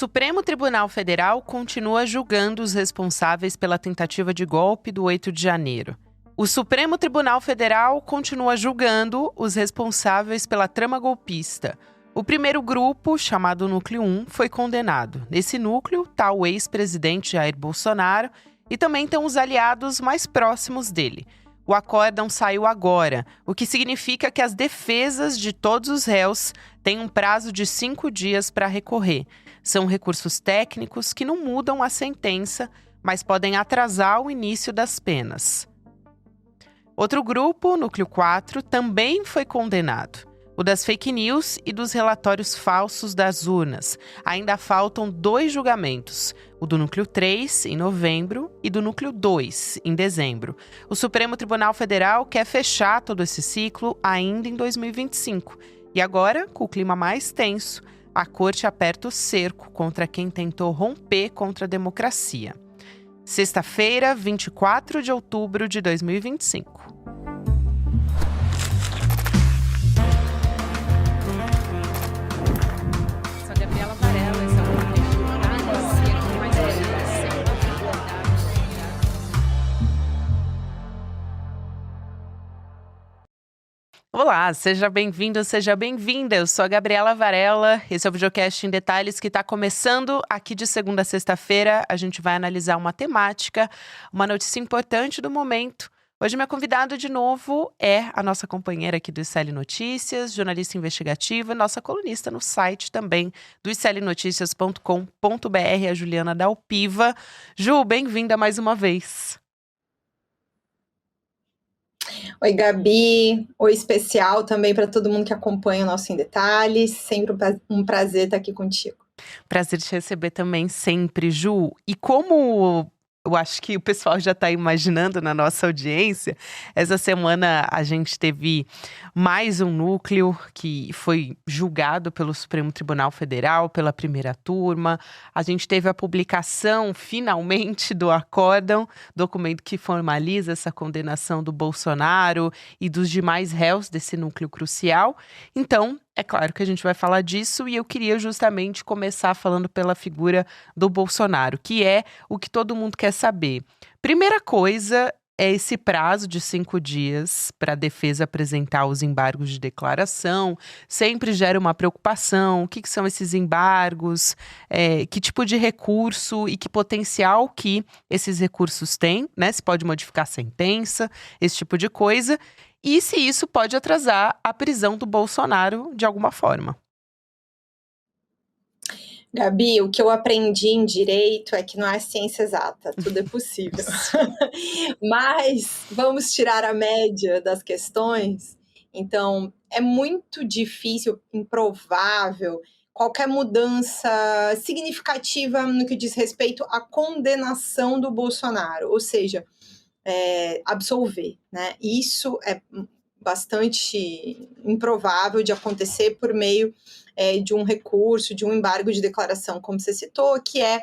Supremo Tribunal Federal continua julgando os responsáveis pela tentativa de golpe do 8 de janeiro. O Supremo Tribunal Federal continua julgando os responsáveis pela trama golpista. O primeiro grupo, chamado Núcleo 1, foi condenado. Nesse núcleo está o ex-presidente Jair Bolsonaro e também estão os aliados mais próximos dele. O acórdão saiu agora, o que significa que as defesas de todos os réus têm um prazo de 5 dias para recorrer. São recursos técnicos que não mudam a sentença, mas podem atrasar o início das penas. Outro grupo, Núcleo 4, também foi condenado. O das fake news e dos relatórios falsos das urnas. Ainda faltam 2 julgamentos, o do Núcleo 3, em novembro, e do Núcleo 2, em dezembro. O Supremo Tribunal Federal quer fechar todo esse ciclo ainda em 2025. E agora, com o clima mais tenso, a Corte aperta o cerco contra quem tentou romper contra a democracia. Sexta-feira, 24 de outubro de 2025. Olá, seja bem-vindo, seja bem-vinda. Eu sou a Gabriela Varela. Esse é o Videocast em Detalhes que está começando aqui de segunda a sexta-feira. A gente vai analisar uma temática, uma notícia importante do momento. Hoje, minha convidada de novo é a nossa companheira aqui do ICL Notícias, jornalista investigativa, nossa colunista no site também do iclnoticias.com.br, a Juliana Dalpiva. Ju, bem-vinda mais uma vez. Oi, Gabi. Oi, especial também para todo mundo que acompanha o nosso Em Detalhes. Sempre um prazer estar aqui contigo. Prazer te receber também sempre, Ju. E como eu acho que o pessoal já está imaginando na nossa audiência, essa semana a gente teve mais um núcleo que foi julgado pelo Supremo Tribunal Federal, pela primeira turma. A gente teve a publicação, finalmente, do acórdão, documento que formaliza essa condenação do Bolsonaro e dos demais réus desse núcleo crucial. Então, é claro que a gente vai falar disso e eu queria justamente começar falando pela figura do Bolsonaro, que é o que todo mundo quer saber. Primeira coisa é esse prazo de 5 dias para a defesa apresentar os embargos de declaração. Sempre gera uma preocupação. O que são esses embargos? Que tipo de recurso e que potencial que esses recursos têm, né? Se pode modificar a sentença, esse tipo de coisa. E se isso pode atrasar a prisão do Bolsonaro de alguma forma. Gabi, o que eu aprendi em direito é que não é ciência exata, tudo é possível. Mas vamos tirar a média das questões. Então, é muito difícil, improvável, qualquer mudança significativa no que diz respeito à condenação do Bolsonaro, ou seja, absolver, né? Isso é bastante improvável de acontecer por meio de um recurso, de um embargo de declaração, como você citou, que é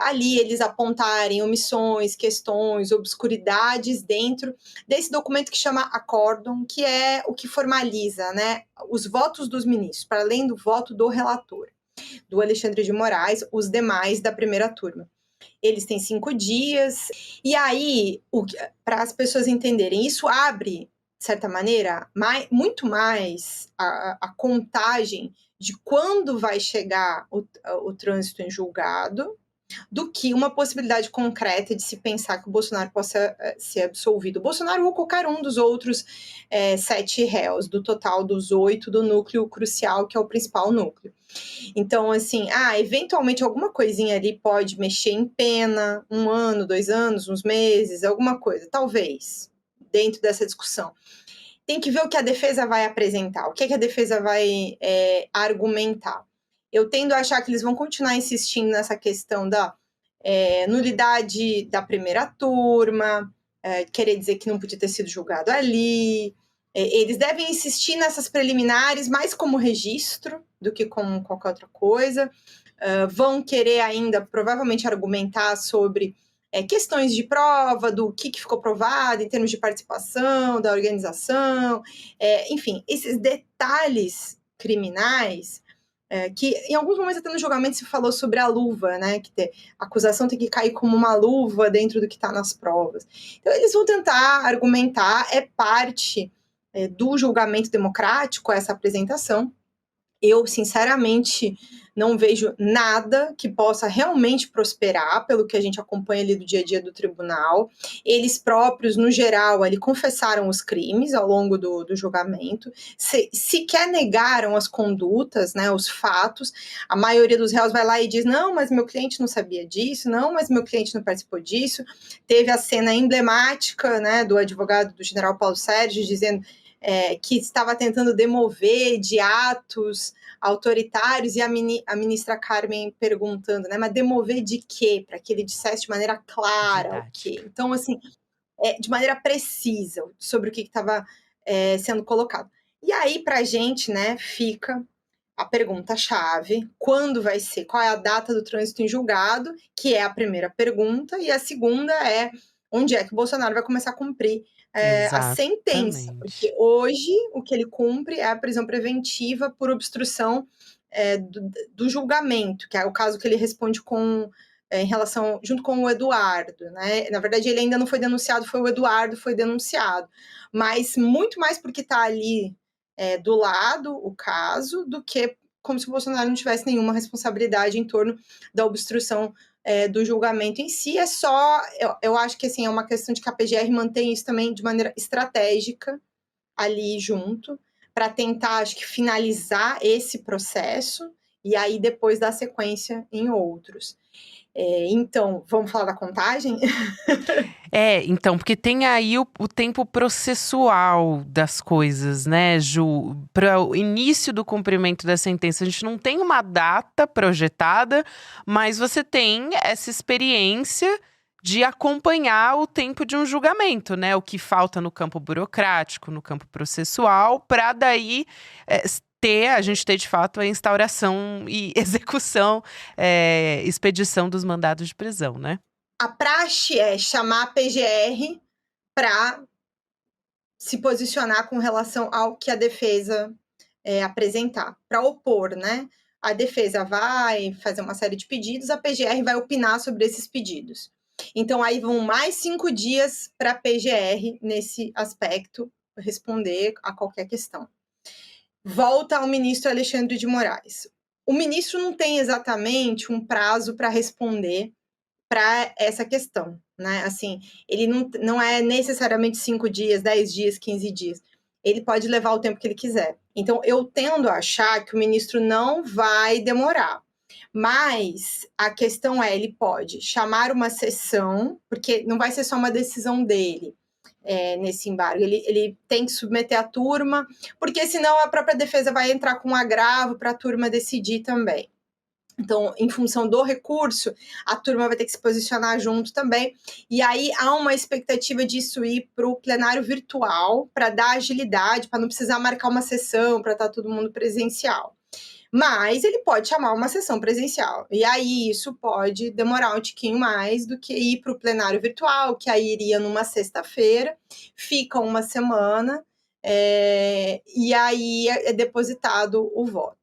ali eles apontarem omissões, questões, obscuridades dentro desse documento que chama acórdão, que é o que formaliza, né, os votos dos ministros, para além do voto do relator, do Alexandre de Moraes, os demais da primeira turma. Eles têm 5 dias, e aí, para as pessoas entenderem, isso abre, de certa maneira, muito mais a contagem de quando vai chegar o trânsito em julgado, do que uma possibilidade concreta de se pensar que o Bolsonaro possa ser absolvido. O Bolsonaro ou qualquer um dos outros 7 réus, do total dos 8 do núcleo crucial, que é o principal núcleo. Então, assim, eventualmente alguma coisinha ali pode mexer em pena, 1 ano, 2 anos, uns meses, alguma coisa, talvez, dentro dessa discussão. Tem que ver o que a defesa vai apresentar, o que a defesa vai argumentar. Eu tendo a achar que eles vão continuar insistindo nessa questão da nulidade da primeira turma, querer dizer que não podia ter sido julgado ali. Eles devem insistir nessas preliminares mais como registro do que como qualquer outra coisa. Vão querer ainda, provavelmente, argumentar sobre questões de prova, do que ficou provado em termos de participação, da organização, enfim, esses detalhes criminais que em alguns momentos até no julgamento se falou sobre a luva, né? Que a acusação tem que cair como uma luva dentro do que está nas provas. Então eles vão tentar argumentar, é parte do julgamento democrático essa apresentação. Eu, sinceramente, não vejo nada que possa realmente prosperar pelo que a gente acompanha ali do dia a dia do tribunal. Eles próprios, no geral, ali confessaram os crimes ao longo do julgamento, sequer negaram as condutas, né, os fatos. A maioria dos réus vai lá e diz, não, mas meu cliente não sabia disso, não, mas meu cliente não participou disso. Teve a cena emblemática, né, do advogado do general Paulo Sérgio dizendo que estava tentando demover de atos autoritários, e a ministra Carmen perguntando, né, mas demover de quê? Para que ele dissesse de maneira clara o quê? Então, assim, de maneira precisa sobre o que estava sendo colocado. E aí, para a gente, né, fica a pergunta-chave, quando vai ser, qual é a data do trânsito em julgado, que é a primeira pergunta, e a segunda é onde é que o Bolsonaro vai começar a cumprir a sentença, porque hoje o que ele cumpre é a prisão preventiva por obstrução do julgamento, que é o caso que ele responde em relação, junto com o Eduardo, né? Na verdade, ele ainda não foi denunciado, foi o Eduardo foi denunciado, mas muito mais porque está ali do lado o caso, do que como se o Bolsonaro não tivesse nenhuma responsabilidade em torno da obstrução do julgamento em si. É só, eu acho que assim, é uma questão de que a PGR mantém isso também de maneira estratégica ali junto, para tentar, acho que, finalizar esse processo e aí depois dar sequência em outros. Então, vamos falar da contagem? Então, porque tem aí o tempo processual das coisas, né, Ju? Para o início do cumprimento da sentença, a gente não tem uma data projetada, mas você tem essa experiência de acompanhar o tempo de um julgamento, né? O que falta no campo burocrático, no campo processual, para daí a gente ter de fato a instauração e execução, expedição dos mandados de prisão, né? A praxe é chamar a PGR para se posicionar com relação ao que a defesa apresentar, para opor, né? A defesa vai fazer uma série de pedidos, a PGR vai opinar sobre esses pedidos. Então, aí vão mais 5 dias para a PGR, nesse aspecto, responder a qualquer questão. Volta ao ministro Alexandre de Moraes. O ministro não tem exatamente um prazo para responder para essa questão, né? Assim, ele não é necessariamente 5 dias, 10 dias, 15 dias. Ele pode levar o tempo que ele quiser. Então, eu tendo a achar que o ministro não vai demorar. Mas a questão é, ele pode chamar uma sessão, porque não vai ser só uma decisão dele nesse embargo. Ele tem que submeter a turma, porque senão a própria defesa vai entrar com um agravo para a turma decidir também. Então, em função do recurso, a turma vai ter que se posicionar junto também. E aí há uma expectativa disso ir para o plenário virtual, para dar agilidade, para não precisar marcar uma sessão, para estar todo mundo presencial. Mas ele pode chamar uma sessão presencial. E aí isso pode demorar um tiquinho mais do que ir para o plenário virtual, que aí iria numa sexta-feira, fica uma semana, e aí é depositado o voto.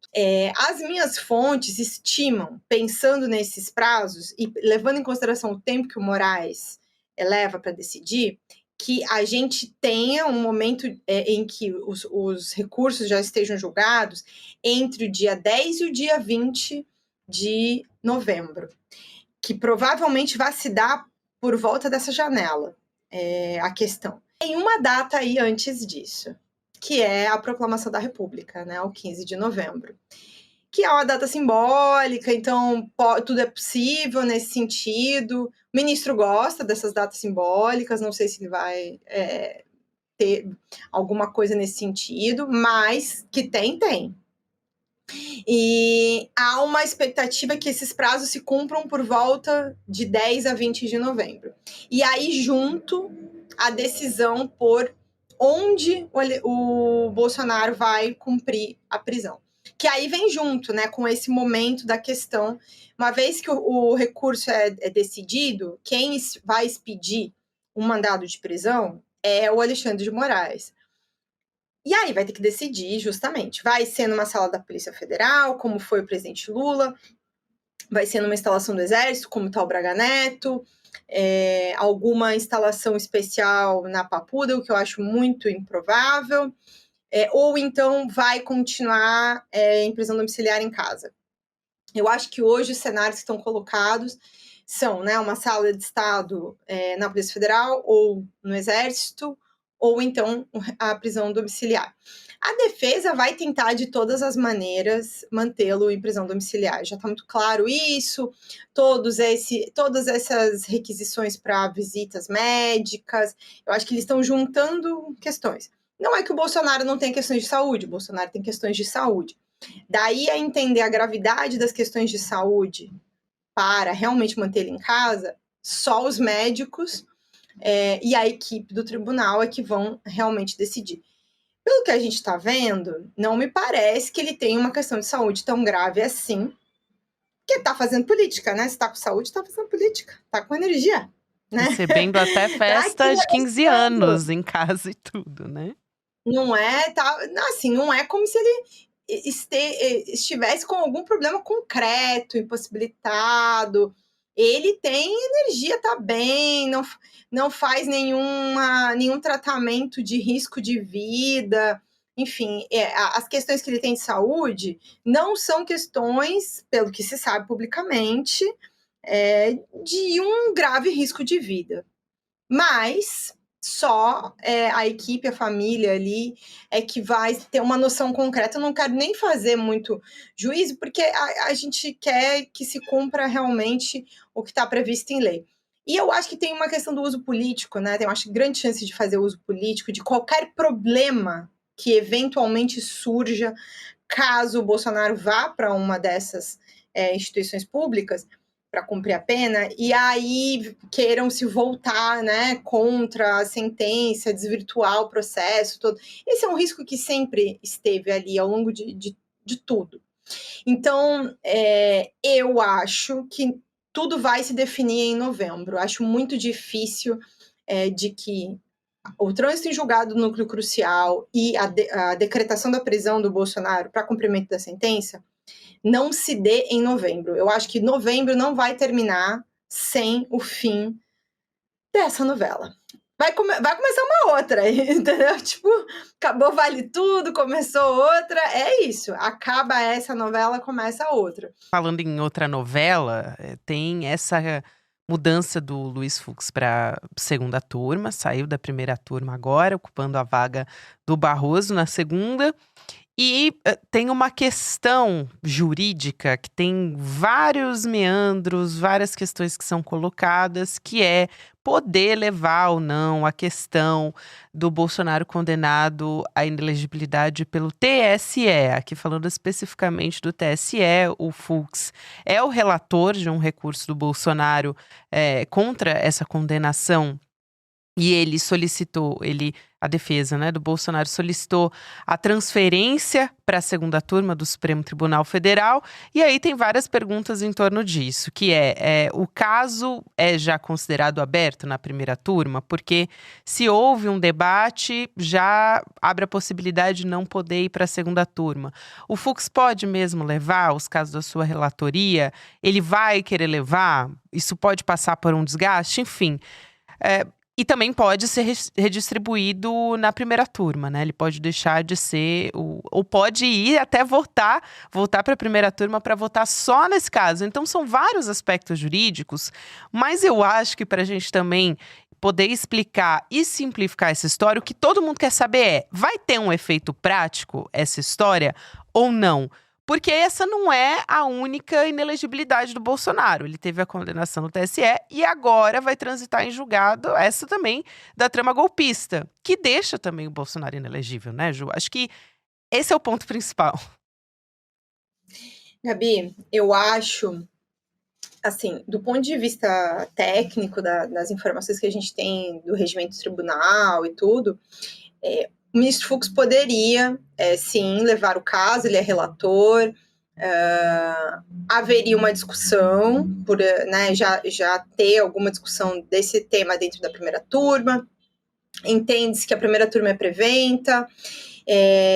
As minhas fontes estimam, pensando nesses prazos e levando em consideração o tempo que o Moraes leva para decidir, que a gente tenha um momento em que os recursos já estejam julgados entre o dia 10 e o dia 20 de novembro, que provavelmente vai se dar por volta dessa janela, a questão. Tem uma data aí antes disso, que é a proclamação da República, né, o 15 de novembro, que é uma data simbólica, então tudo é possível nesse sentido. O ministro gosta dessas datas simbólicas, não sei se ele vai ter alguma coisa nesse sentido, mas que tem. E há uma expectativa que esses prazos se cumpram por volta de 10 a 20 de novembro. E aí, junto, a decisão por onde o Bolsonaro vai cumprir a prisão. Que aí vem junto, né, com esse momento da questão. Uma vez que o recurso é decidido, quem vai expedir um mandado de prisão é o Alexandre de Moraes. E aí vai ter que decidir justamente, vai ser numa sala da Polícia Federal, como foi o presidente Lula, vai ser numa instalação do Exército, como está o Braga Neto, alguma instalação especial na Papuda, o que eu acho muito improvável, ou então vai continuar em prisão domiciliar em casa. Eu acho que hoje os cenários que estão colocados são, né, uma sala de Estado na Polícia Federal ou no Exército, ou então a prisão domiciliar. A defesa vai tentar, de todas as maneiras, mantê-lo em prisão domiciliar. Já está muito claro isso, todas essas requisições para visitas médicas, eu acho que eles estão juntando questões. Não é que o Bolsonaro não tem questões de saúde, o Bolsonaro tem questões de saúde. Daí a entender a gravidade das questões de saúde para realmente manter ele em casa, só os médicos e a equipe do tribunal é que vão realmente decidir. Pelo que a gente está vendo, não me parece que ele tem uma questão de saúde tão grave assim, porque está fazendo política, né? Se está com saúde, está fazendo política, está com energia, né? Recebendo até festa de 15 anos em casa e tudo, né? Não é, assim, não é como se ele estivesse com algum problema concreto, impossibilitado. Ele tem energia, tá bem, não faz nenhum tratamento de risco de vida. Enfim, as questões que ele tem de saúde não são questões, pelo que se sabe publicamente, de um grave risco de vida. Mas só a equipe, a família ali é que vai ter uma noção concreta. Eu não quero nem fazer muito juízo, porque a gente quer que se cumpra realmente o que está previsto em lei. E eu acho que tem uma questão do uso político, né? Tem, eu acho, grande chance de fazer uso político de qualquer problema que eventualmente surja caso o Bolsonaro vá para uma dessas instituições públicas para cumprir a pena, e aí queiram se voltar, né, contra a sentença, desvirtuar o processo todo. Esse é um risco que sempre esteve ali ao longo de tudo. Então, eu acho que tudo vai se definir em novembro. Acho muito difícil de que o trânsito em julgado do núcleo crucial e a decretação da prisão do Bolsonaro para cumprimento da sentença não se dê em novembro. Eu acho que novembro não vai terminar sem o fim dessa novela. Vai começar uma outra, entendeu? Tipo, acabou Vale Tudo, começou outra, é isso. Acaba essa novela, começa outra. Falando em outra novela, tem essa mudança do Luiz Fux para segunda turma, saiu da primeira turma agora, ocupando a vaga do Barroso na segunda. E tem uma questão jurídica que tem vários meandros, várias questões que são colocadas, que é poder levar ou não a questão do Bolsonaro condenado à inelegibilidade pelo TSE. Aqui falando especificamente do TSE, o Fux é o relator de um recurso do Bolsonaro contra essa condenação. E a defesa, né, do Bolsonaro solicitou a transferência para a segunda turma do Supremo Tribunal Federal. E aí tem várias perguntas em torno disso, que o caso é já considerado aberto na primeira turma? Porque se houve um debate, já abre a possibilidade de não poder ir para a segunda turma. O Fux pode mesmo levar os casos da sua relatoria? Ele vai querer levar? Isso pode passar por um desgaste? Enfim, e também pode ser redistribuído na primeira turma, né? Ele pode deixar de ser, ou pode ir até voltar para a primeira turma para votar só nesse caso. Então, são vários aspectos jurídicos, mas eu acho que para a gente também poder explicar e simplificar essa história, o que todo mundo quer saber vai ter um efeito prático essa história ou não? Porque essa não é a única inelegibilidade do Bolsonaro. Ele teve a condenação no TSE e agora vai transitar em julgado essa também da trama golpista, que deixa também o Bolsonaro inelegível, né, Ju? Acho que esse é o ponto principal. Gabi, eu acho, assim, do ponto de vista técnico das informações que a gente tem do regimento do tribunal e tudo, o ministro Fux poderia, sim, levar o caso, ele é relator, haveria uma discussão, já ter alguma discussão desse tema dentro da primeira turma, entende-se que a primeira turma é preventa,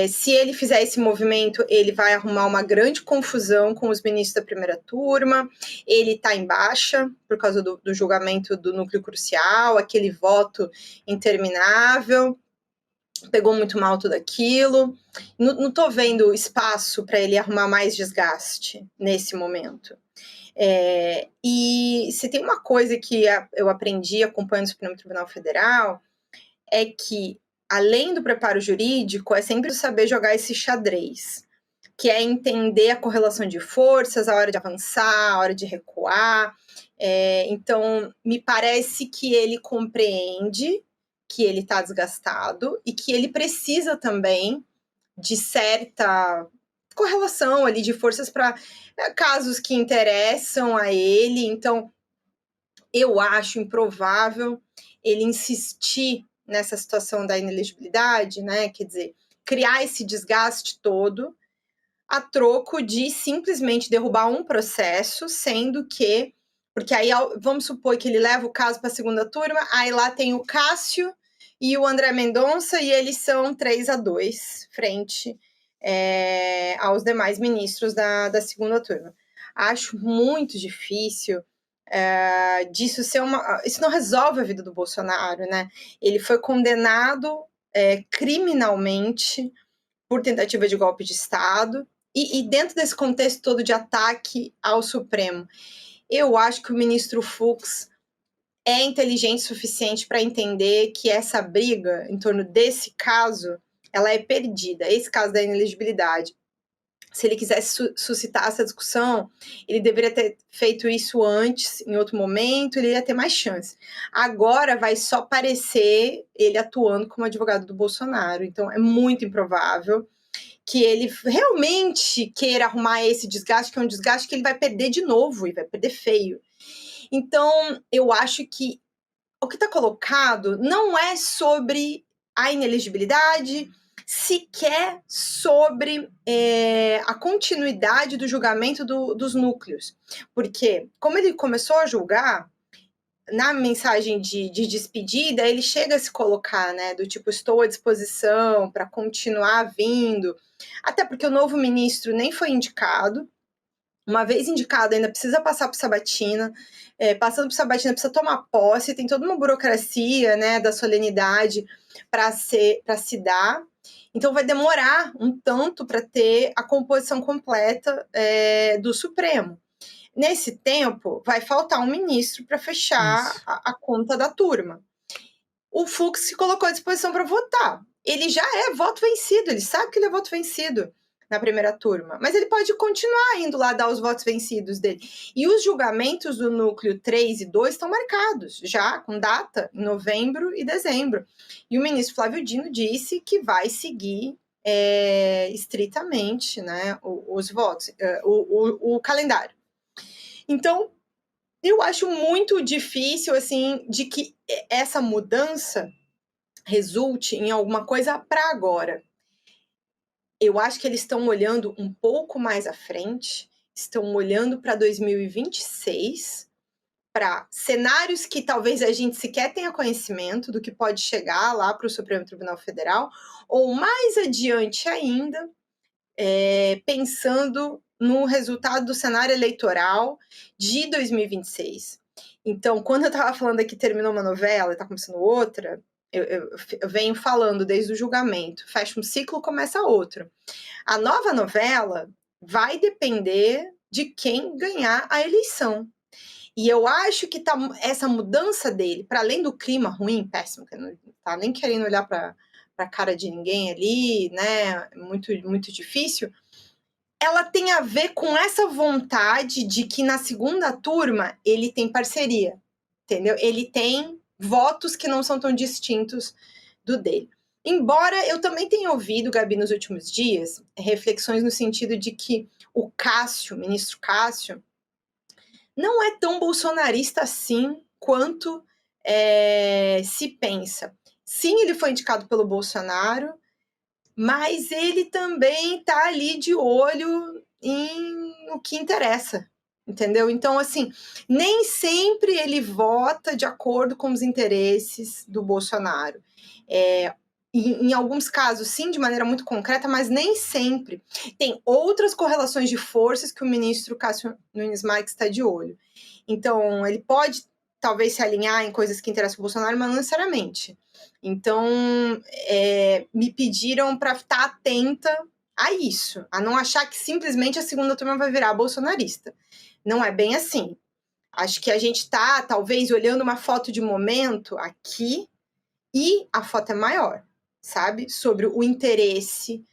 Se ele fizer esse movimento, ele vai arrumar uma grande confusão com os ministros da primeira turma. Ele está em baixa por causa do julgamento do núcleo crucial, aquele voto interminável. Pegou muito mal tudo aquilo. Não estou vendo espaço para ele arrumar mais desgaste nesse momento. E se tem uma coisa que eu aprendi acompanhando o Supremo Tribunal Federal, é que, além do preparo jurídico, é sempre saber jogar esse xadrez, que é entender a correlação de forças, a hora de avançar, a hora de recuar. Então, me parece que ele compreende que ele está desgastado e que ele precisa também de certa correlação ali de forças para casos que interessam a ele. Então, eu acho improvável ele insistir nessa situação da inelegibilidade, né? Quer dizer, criar esse desgaste todo a troco de simplesmente derrubar um processo, sendo que... Porque aí, vamos supor que ele leva o caso para a segunda turma, aí lá tem o Cássio e o André Mendonça, e eles são 3-2, frente aos demais ministros da segunda turma. Acho muito difícil disso ser uma... Isso não resolve a vida do Bolsonaro, né? Ele foi condenado criminalmente por tentativa de golpe de Estado, e dentro desse contexto todo de ataque ao Supremo, eu acho que o ministro Fux é inteligente o suficiente para entender que essa briga em torno desse caso, ela é perdida. Esse caso da inelegibilidade, se ele quisesse suscitar essa discussão, ele deveria ter feito isso antes, em outro momento, ele ia ter mais chance. Agora vai só parecer ele atuando como advogado do Bolsonaro. Então, é muito improvável que ele realmente queira arrumar esse desgaste, que é um desgaste que ele vai perder de novo, e vai perder feio. Então, eu acho que o que está colocado não é sobre a inelegibilidade, sequer sobre a continuidade do julgamento dos núcleos. Porque, como ele começou a julgar, na mensagem de despedida, ele chega a se colocar, né, do tipo, estou à disposição para continuar vindo, até porque o novo ministro nem foi indicado. Uma vez indicado, ainda precisa passar por sabatina, passando por sabatina precisa tomar posse, tem toda uma burocracia, né, da solenidade para se dar. Então vai demorar um tanto para ter a composição completa do Supremo. Nesse tempo, vai faltar um ministro para fechar a conta da turma. O Fux se colocou à disposição para votar. Ele já é voto vencido, ele sabe que ele é voto vencido na primeira turma, mas ele pode continuar indo lá dar os votos vencidos dele. E os julgamentos do núcleo 3 e 2 estão marcados, já com data em novembro e dezembro. E o ministro Flávio Dino disse que vai seguir estritamente, né, os votos, o calendário. Então, eu acho muito difícil, assim, de que essa mudança resulte em alguma coisa para agora. Eu acho que eles estão olhando um pouco mais à frente, estão olhando para 2026, para cenários que talvez a gente sequer tenha conhecimento do que pode chegar lá para o Supremo Tribunal Federal, ou mais adiante ainda, pensando no resultado do cenário eleitoral de 2026. Então, quando eu estava falando aqui, terminou uma novela e está começando outra, eu venho falando desde o julgamento, fecha um ciclo, começa outro. A nova novela vai depender de quem ganhar a eleição. E eu acho que essa mudança dele, para além do clima ruim, péssimo, que não está nem querendo olhar para a cara de ninguém ali, né? Muito, muito difícil. Ela tem a ver com essa vontade de que na segunda turma ele tem parceria, entendeu? Ele tem votos que não são tão distintos do dele. Embora eu também tenha ouvido, Gabi, nos últimos dias, reflexões no sentido de que o Cássio, o ministro Cássio, não é tão bolsonarista assim quanto se pensa. Sim, ele foi indicado pelo Bolsonaro, mas ele também está ali de olho em o que interessa, entendeu? Então, assim, nem sempre ele vota de acordo com os interesses do Bolsonaro. em alguns casos, sim, de maneira muito concreta, mas nem sempre. Tem outras correlações de forças que o ministro Cássio Nunes Marques está de olho. Então, ele pode, talvez, se alinhar em coisas que interessam o Bolsonaro, mas não necessariamente. Então, me pediram para estar atenta a isso, a não achar que simplesmente a segunda turma vai virar bolsonarista. Não é bem assim. Acho que a gente está, talvez, olhando uma foto de momento aqui, e a foto é maior, sabe? Sobre o interesse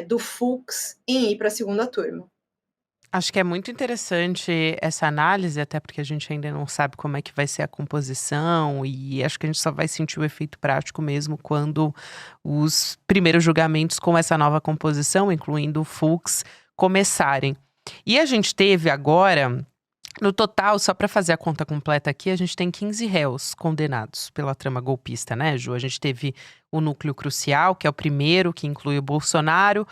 do Fux em ir para a segunda turma. Acho que é muito interessante essa análise, até porque a gente ainda não sabe como é que vai ser a composição, e acho que a gente só vai sentir o efeito prático mesmo quando os primeiros julgamentos com essa nova composição, incluindo o Fux, começarem. E a gente teve agora, no total, só para fazer a conta completa aqui, a gente tem 15 réus condenados pela trama golpista, né, Ju? A gente teve o núcleo crucial, que é o primeiro, que inclui o Bolsonaro,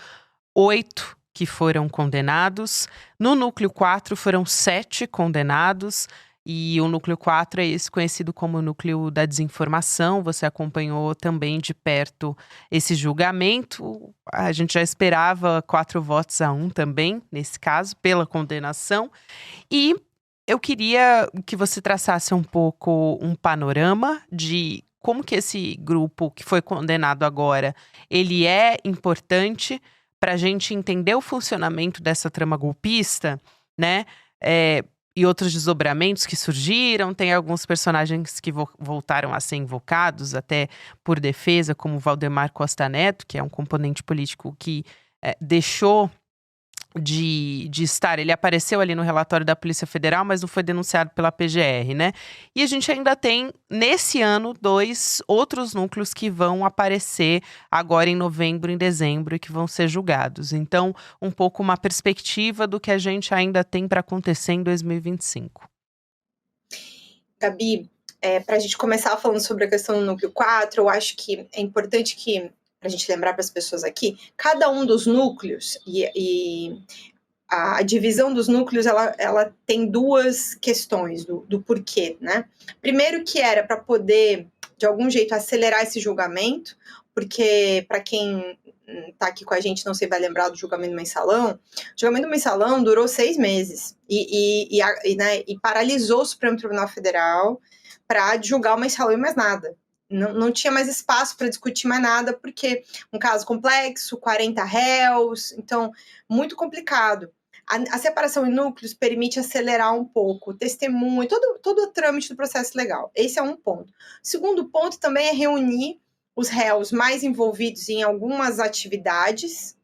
8 que foram condenados. No núcleo 4 foram 7 condenados. E o núcleo 4 é esse conhecido como o núcleo da desinformação. Você acompanhou também de perto esse julgamento. A gente já esperava 4 votos a 1 também, nesse caso, pela condenação. E eu queria que você traçasse um pouco um panorama de como que esse grupo que foi condenado agora, ele é importante para a gente entender o funcionamento dessa trama golpista, né? E outros desdobramentos que surgiram. Tem alguns personagens que voltaram a ser invocados, até por defesa, como Valdemar Costa Neto, que é um componente político que deixou de estar. Ele apareceu ali no relatório da Polícia Federal, mas não foi denunciado pela PGR, né? E a gente ainda tem, nesse ano, 2 outros núcleos que vão aparecer agora em novembro e em dezembro e que vão ser julgados. Então, um pouco uma perspectiva do que a gente ainda tem para acontecer em 2025. Gabi, para a gente começar falando sobre a questão do núcleo 4, eu acho que é importante que, para a gente lembrar para as pessoas aqui, cada um dos núcleos e a divisão dos núcleos, ela tem 2 questões do porquê, né? Primeiro que era para poder, de algum jeito, acelerar esse julgamento, porque, para quem está aqui com a gente, não sei, vai lembrar do julgamento do Mensalão. O julgamento do Mensalão durou 6 meses e paralisou o Supremo Tribunal Federal para julgar o Mensalão e mais nada. Não tinha mais espaço para discutir mais nada, porque um caso complexo, 40 réus, então, muito complicado. A separação em núcleos permite acelerar um pouco o testemunho, todo o trâmite do processo legal. Esse é um ponto. O segundo ponto também é reunir os réus mais envolvidos em algumas atividades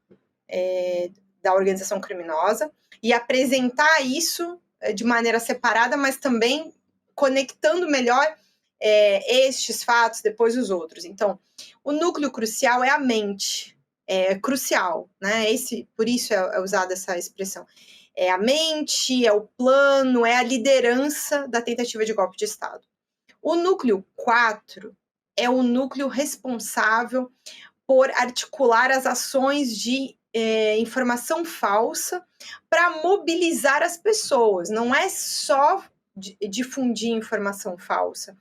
da organização criminosa e apresentar isso de maneira separada, mas também conectando melhor estes fatos, depois os outros. Então, o núcleo crucial é a mente, é crucial, né? Por isso é usada essa expressão. É a mente, é o plano, é a liderança da tentativa de golpe de Estado. O núcleo 4 é o núcleo responsável por articular as ações de informação falsa para mobilizar as pessoas. Não é só difundir informação falsa,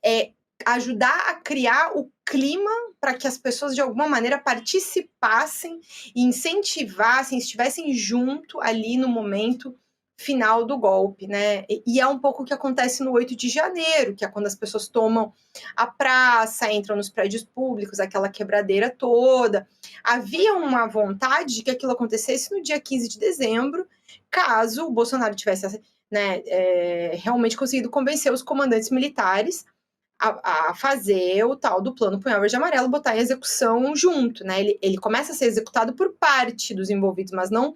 é ajudar a criar o clima para que as pessoas, de alguma maneira, participassem e incentivassem, estivessem junto ali no momento final do golpe, né? E é um pouco o que acontece no 8 de janeiro, que é quando as pessoas tomam a praça, entram nos prédios públicos, aquela quebradeira toda. Havia uma vontade de que aquilo acontecesse no dia 15 de dezembro, caso o Bolsonaro tivesse realmente conseguido convencer os comandantes militares a fazer o tal do plano Punhal Verde e Amarelo, botar em execução junto, né? Ele começa a ser executado por parte dos envolvidos, mas não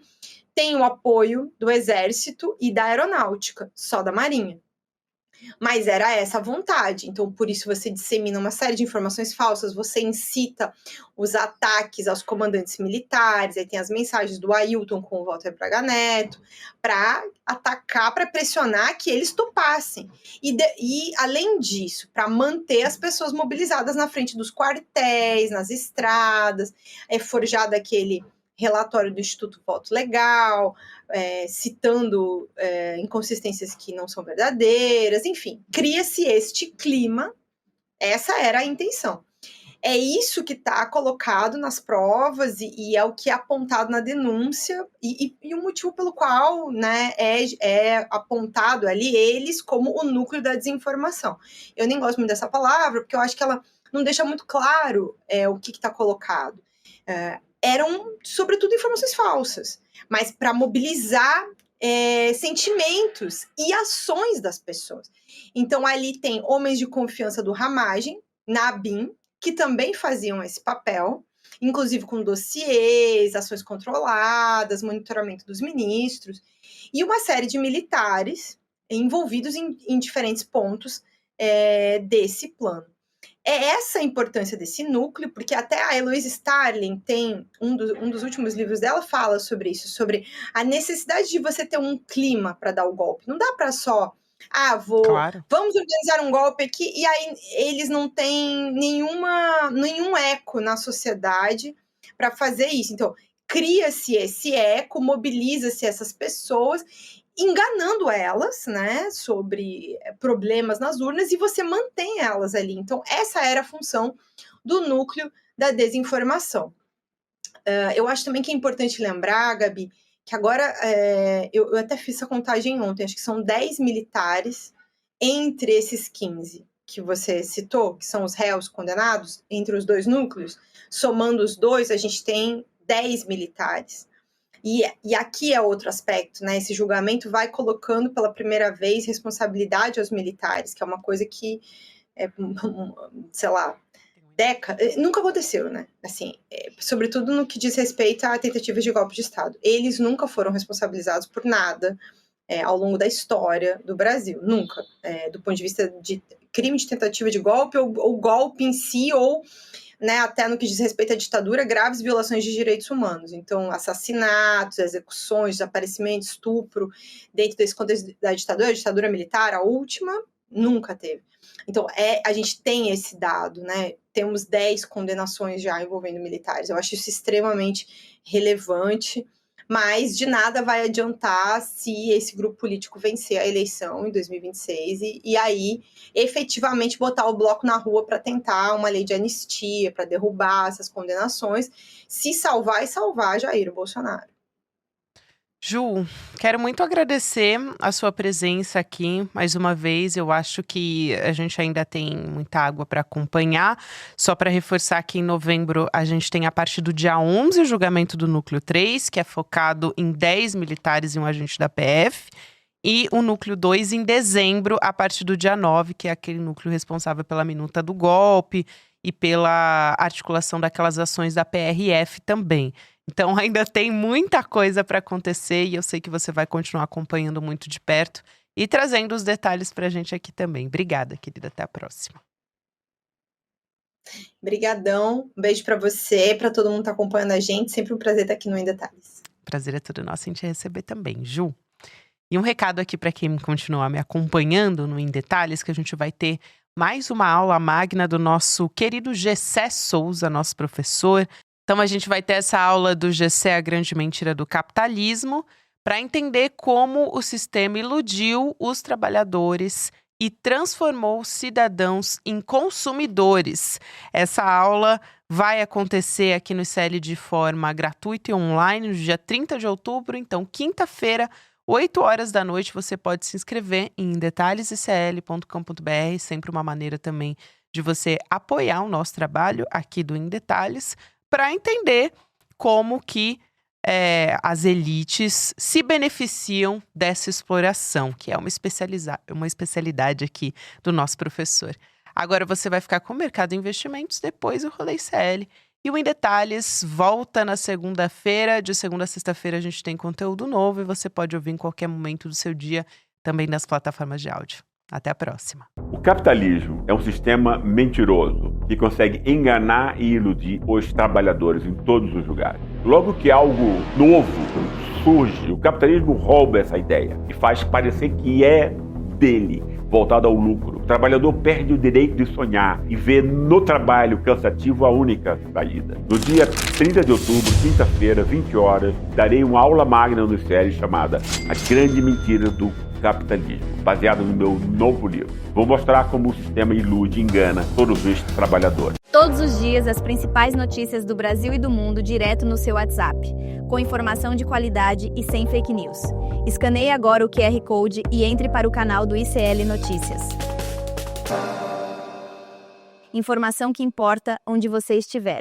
tem o apoio do Exército e da Aeronáutica, só da Marinha. Mas era essa a vontade, então por isso você dissemina uma série de informações falsas, você incita os ataques aos comandantes militares, aí tem as mensagens do Ailton com o Walter Braga Neto, para atacar, para pressionar que eles topassem. E além disso, para manter as pessoas mobilizadas na frente dos quartéis, nas estradas, é forjado aquele relatório do Instituto Voto Legal, citando inconsistências que não são verdadeiras, enfim, cria-se este clima, essa era a intenção. é isso que está colocado nas provas e é o que é apontado na denúncia e o motivo pelo qual, né, é apontado ali eles como o núcleo da desinformação. Eu nem gosto muito dessa palavra, porque eu acho que ela não deixa muito claro o que está colocado. Eram, sobretudo, informações falsas, mas para mobilizar sentimentos e ações das pessoas. Então, ali tem homens de confiança do Ramagem, na ABIN, que também faziam esse papel, inclusive com dossiês, ações controladas, monitoramento dos ministros, e uma série de militares envolvidos em diferentes pontos desse plano. É essa a importância desse núcleo, porque até a Heloise Starling tem, um dos últimos livros dela fala sobre isso, sobre a necessidade de você ter um clima para dar o golpe. Não dá para só, vamos organizar um golpe aqui, e aí eles não têm nenhum eco na sociedade para fazer isso. Então, cria-se esse eco, mobiliza-se essas pessoas, enganando elas, né, sobre problemas nas urnas, e você mantém elas ali. Então, essa era a função do núcleo da desinformação. Eu acho também que é importante lembrar, Gabi, que agora, eu até fiz essa contagem ontem, acho que são 10 militares entre esses 15 que você citou, que são os réus condenados, entre os dois núcleos, somando os dois, a gente tem 10 militares. E aqui é outro aspecto, né? Esse julgamento vai colocando pela primeira vez responsabilidade aos militares, que é uma coisa que, sei lá, nunca aconteceu, né? Assim, sobretudo no que diz respeito a tentativas de golpe de Estado. Eles nunca foram responsabilizados por nada ao longo da história do Brasil, nunca. Do ponto de vista de crime de tentativa de golpe ou golpe em si, ou... né, até no que diz respeito à ditadura, graves violações de direitos humanos. Então, assassinatos, execuções, desaparecimentos, estupro, dentro desse contexto da ditadura, a ditadura militar, a última, nunca teve. Então, a gente tem esse dado, né? Temos 10 condenações já envolvendo militares. Eu acho isso extremamente relevante, mas de nada vai adiantar se esse grupo político vencer a eleição em 2026 e aí efetivamente botar o bloco na rua para tentar uma lei de anistia, para derrubar essas condenações, se salvar Jair Bolsonaro. Ju, quero muito agradecer a sua presença aqui mais uma vez. Eu acho que a gente ainda tem muita água para acompanhar. Só para reforçar que em novembro a gente tem a partir do dia 11 o julgamento do Núcleo 3, que é focado em 10 militares e um agente da PF. E o Núcleo 2 em dezembro, a partir do dia 9, que é aquele núcleo responsável pela minuta do golpe e pela articulação daquelas ações da PRF também. Então ainda tem muita coisa para acontecer e eu sei que você vai continuar acompanhando muito de perto e trazendo os detalhes para a gente aqui também. Obrigada, querida. Até a próxima. Obrigadão. Um beijo para você, para todo mundo que tá acompanhando a gente. Sempre um prazer estar aqui no Em Detalhes. Prazer é todo nosso em te receber também, Ju. E um recado aqui para quem continuar me acompanhando no Em Detalhes, que a gente vai ter mais uma aula magna do nosso querido Gessé Souza, nosso professor. Então a gente vai ter essa aula do Gessé, a grande mentira do capitalismo, para entender como o sistema iludiu os trabalhadores e transformou os cidadãos em consumidores. Essa aula vai acontecer aqui no ICL de forma gratuita e online no dia 30 de outubro, então quinta-feira, 8 horas da noite, você pode se inscrever em detalhesicl.com.br, sempre uma maneira também de você apoiar o nosso trabalho aqui do Em Detalhes, para entender como que as elites se beneficiam dessa exploração, que é uma especialidade aqui do nosso professor. Agora você vai ficar com o Mercado de Investimentos, depois o Rolê ICL. E o Em Detalhes volta na segunda-feira. De segunda a sexta-feira a gente tem conteúdo novo e você pode ouvir em qualquer momento do seu dia, também nas plataformas de áudio. Até a próxima. O capitalismo é um sistema mentiroso que consegue enganar e iludir os trabalhadores em todos os lugares. Logo que algo novo surge, o capitalismo rouba essa ideia e faz parecer que é dele, voltado ao lucro. O trabalhador perde o direito de sonhar e vê no trabalho cansativo a única saída. No dia 30 de outubro, quinta-feira, 20 horas, darei uma aula magna no ICL chamada A Grande Mentira do Capitalismo, baseado no meu novo livro. Vou mostrar como o sistema ilude e engana todos os trabalhadores. Todos os dias, as principais notícias do Brasil e do mundo direto no seu WhatsApp, com informação de qualidade e sem fake news. Escaneie agora o QR Code e entre para o canal do ICL Notícias. Informação que importa onde você estiver.